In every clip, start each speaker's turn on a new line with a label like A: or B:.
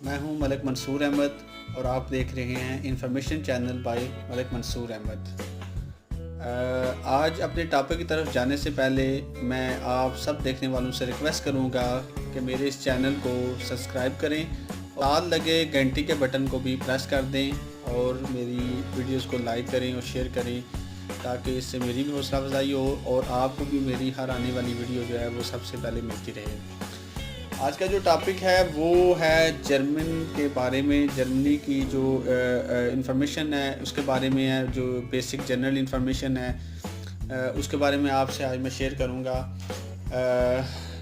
A: मैं हूं मलिक मंसूर अहमद और आप देख रहे हैं information channel by Malik Mansoor Ahmad. आज अपने टॉपिक की तरफ जाने से पहले मैं आप सब देखने वालों से रिक्वेस्ट करूंगा कि मेरे इस चैनल को सब्सक्राइब करें और साथ लगे घंटी के बटन को भी प्रेस कर दें और मेरी वीडियोस को लाइक करें और शेयर करें ताकि इससे मेरी भी हौसला अफजाई हो और आपको भी मेरी हर आने वाली वीडियो जो है वो सबसे पहले मिलती रहे। आज का जो टॉपिक है वो है जर्मन के बारे में। जर्मनी की जो इंफॉर्मेशन है उसके बारे में है, जो बेसिक जनरल इंफॉर्मेशन है उसके बारे में आपसे आज मैं शेयर करूँगा।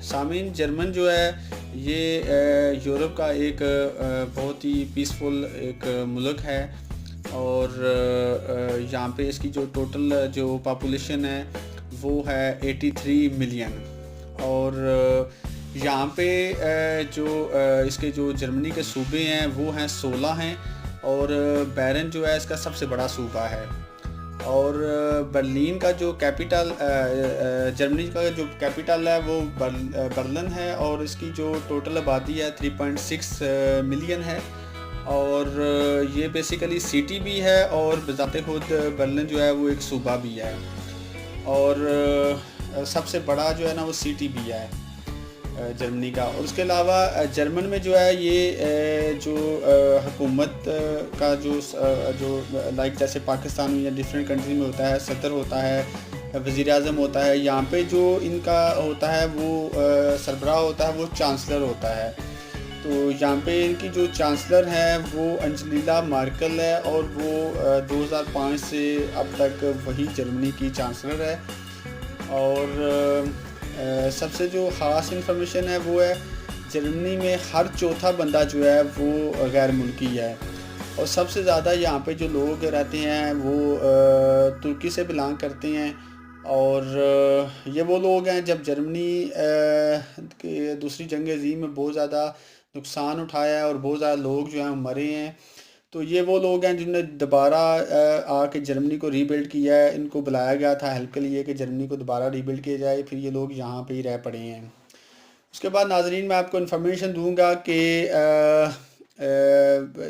A: सामीन, जर्मन जो है ये यूरोप का एक बहुत ही पीसफुल एक मुल्क है और यहाँ पे इसकी जो टोटल जो पॉपुलेशन है वो है 83 मिलियन। और यहाँ पे जो इसके जो जर्मनी के सूबे हैं वो हैं 16 हैं और बैरन जो है इसका सबसे बड़ा सूबा है। और बर्लिन का जो कैपिटल जर्मनी का जो कैपिटल है वो बर्लिन है और इसकी जो टोटल आबादी है 3.6 मिलियन है। और ये बेसिकली सिटी भी है और बज़ाते खुद बर्लिन जो है वो एक सूबा भी है और सबसे बड़ा जो है ना वो सिटी भी है जर्मनी का। और उसके अलावा जर्मन में जो है ये जो हुकूमत का जो लाइक जैसे पाकिस्तान में या डिफरेंट कंट्री में होता है, सदर होता है, वज़ीर आज़म होता है, यहाँ पे जो इनका होता है वो सरबराह होता है, वो चांसलर होता है। तो यहाँ पे इनकी जो चांसलर है वो एंजेला मर्केल है और वो 2005 से अब तक वही जर्मनी की चांसलर है। और सबसे जो ख़ास इंफॉर्मेशन है वो है जर्मनी में हर चौथा बंदा जो है वो गैर मुल्की है और सबसे ज़्यादा यहाँ पे जो लोग रहते हैं वो तुर्की से बिलोंग करते हैं। और ये वो लोग हैं जब जर्मनी के दूसरी जंग अज़ीम में बहुत ज़्यादा नुकसान उठाया है और बहुत ज़्यादा लोग जो हैं मरे हैं, तो ये वो लोग हैं जिन्होंने दोबारा आके जर्मनी को रीबिल्ड किया है। इनको बुलाया गया था हेल्प के लिए कि जर्मनी को दोबारा रीबिल्ड किया जाए, फिर ये लोग यहाँ पे ही रह पड़े हैं। उसके बाद नाजरीन मैं आपको इन्फॉर्मेशन दूंगा कि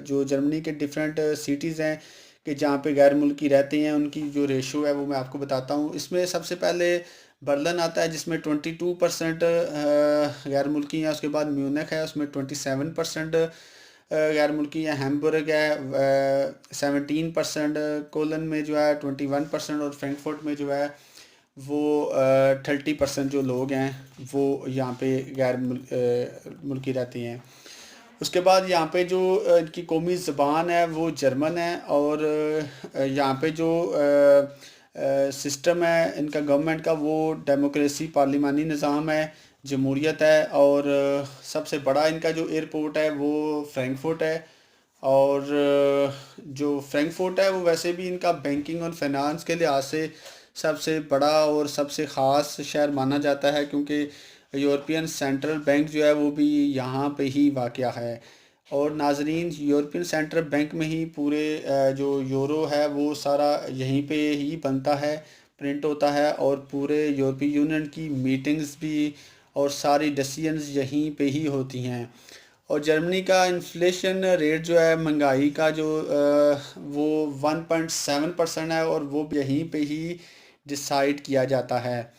A: जो जर्मनी के डिफरेंट सिटीज़ हैं कि जहाँ पे गैर मुल्की रहते हैं उनकी जो रेशो है वो मैं आपको बताता हूँ। इसमें सबसे पहले बर्लिन आता है जिसमें 22% गैर मुल्की हैं। उसके बाद म्यूनिख है, उसमें 27% गैर मुल्की है। हैम्बर्ग है 17%, कोलन में जो है 21% और फ्रैंकफर्ट में जो है वो 30% जो लोग हैं वो यहाँ पे गैर मुल्की रहती हैं। उसके बाद यहाँ पे जो इनकी कौमी ज़बान है वो जर्मन है और यहाँ पे जो सिस्टम है इनका गवर्नमेंट का वो डेमोक्रेसी पार्लिमानी निज़ाम है, जमहूरियत है। और सबसे बड़ा इनका जो एयरपोर्ट है वो फ्रैंकफर्ट है। और जो फ्रैंकफर्ट है वो वैसे भी इनका बैंकिंग और फाइनेंस के लिहाज से सबसे बड़ा और सबसे ख़ास शहर माना जाता है क्योंकि यूरोपियन सेंट्रल बैंक जो है वो भी यहाँ पे ही वाक़या है। और नाजरीन, यूरोपियन सेंट्रल बैंक में ही पूरे जो यूरो है वो सारा यहीं पे ही बनता है, प्रिंट होता है और पूरे यूरोपीय यूनियन की मीटिंग्स भी और सारी डिसीजंस यहीं पे ही होती हैं। और जर्मनी का इन्फ्लेशन रेट जो है महंगाई का जो वो 1.7% है और वो यहीं पे ही डिसाइड किया जाता है।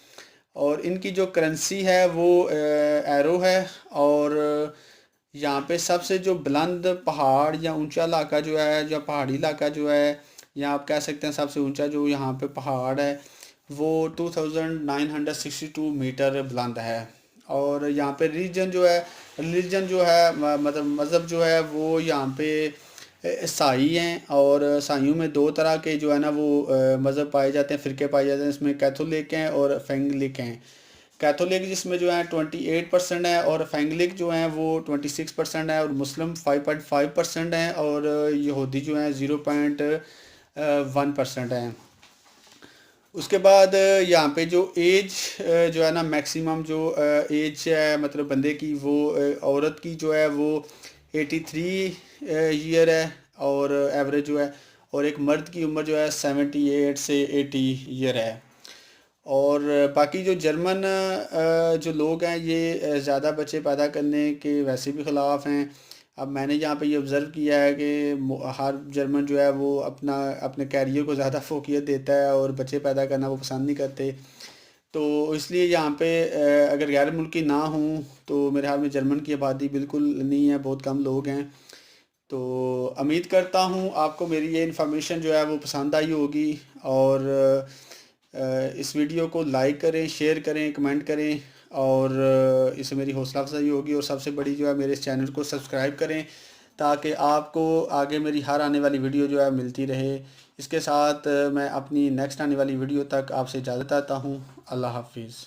A: और इनकी जो करेंसी है वो एरो है। और यहाँ पे सबसे जो बुलंद पहाड़ या ऊंचा इलाका जो है, जो पहाड़ी इलाका जो है, या आप कह सकते हैं सबसे ऊंचा जो यहाँ पे पहाड़ है वो 2962 मीटर बुलंद है। और यहाँ पे रिलीजन जो है मतलब मज़हब जो है वो यहाँ पे ईसाई हैं। और ईसाइयों में दो तरह के जो है ना वो मज़हब पाए जाते हैं, फ़िरके पाए जाते हैं। इसमें कैथोलिक हैं और फेंगलिक हैं। कैथोलिक जिसमें जो है 28% है और फेंगलिक जो हैं वो 26% है और मुस्लिम 5.5% हैं और यहूदी जो हैं 0.1% हैं। उसके बाद यहाँ पे जो एज जो है ना मैक्सिमम जो एज है मतलब बंदे की वो औरत की जो है वो 83 ईयर है और एवरेज जो है, और एक मर्द की उम्र जो है 78 से 80 ईयर है। और बाकी जो जर्मन जो लोग हैं ये ज़्यादा बच्चे पैदा करने के वैसे भी ख़िलाफ़ हैं। अब मैंने यहाँ पे ये ऑब्ज़र्व किया है कि हर जर्मन जो है वो अपने कैरियर को ज़्यादा फोकियत देता है और बच्चे पैदा करना वो पसंद नहीं करते। तो इसलिए यहाँ पे अगर गैर मुल्की ना हूँ तो मेरे ख्याल में जर्मन की आबादी बिल्कुल नहीं है, बहुत कम लोग हैं। तो उम्मीद करता हूँ आपको मेरी ये इन्फॉर्मेशन जो है वो पसंद आई होगी, और इस वीडियो को लाइक करें, शेयर करें, कमेंट करें, और इससे मेरी हौसला अफजाई होगी। और सबसे बड़ी जो है मेरे इस चैनल को सब्सक्राइब करें ताकि आपको आगे मेरी हर आने वाली वीडियो जो है मिलती रहे। इसके साथ मैं अपनी नेक्स्ट आने वाली वीडियो तक आपसे इजाज़त चाहता हूँ। अल्लाह हाफिज़।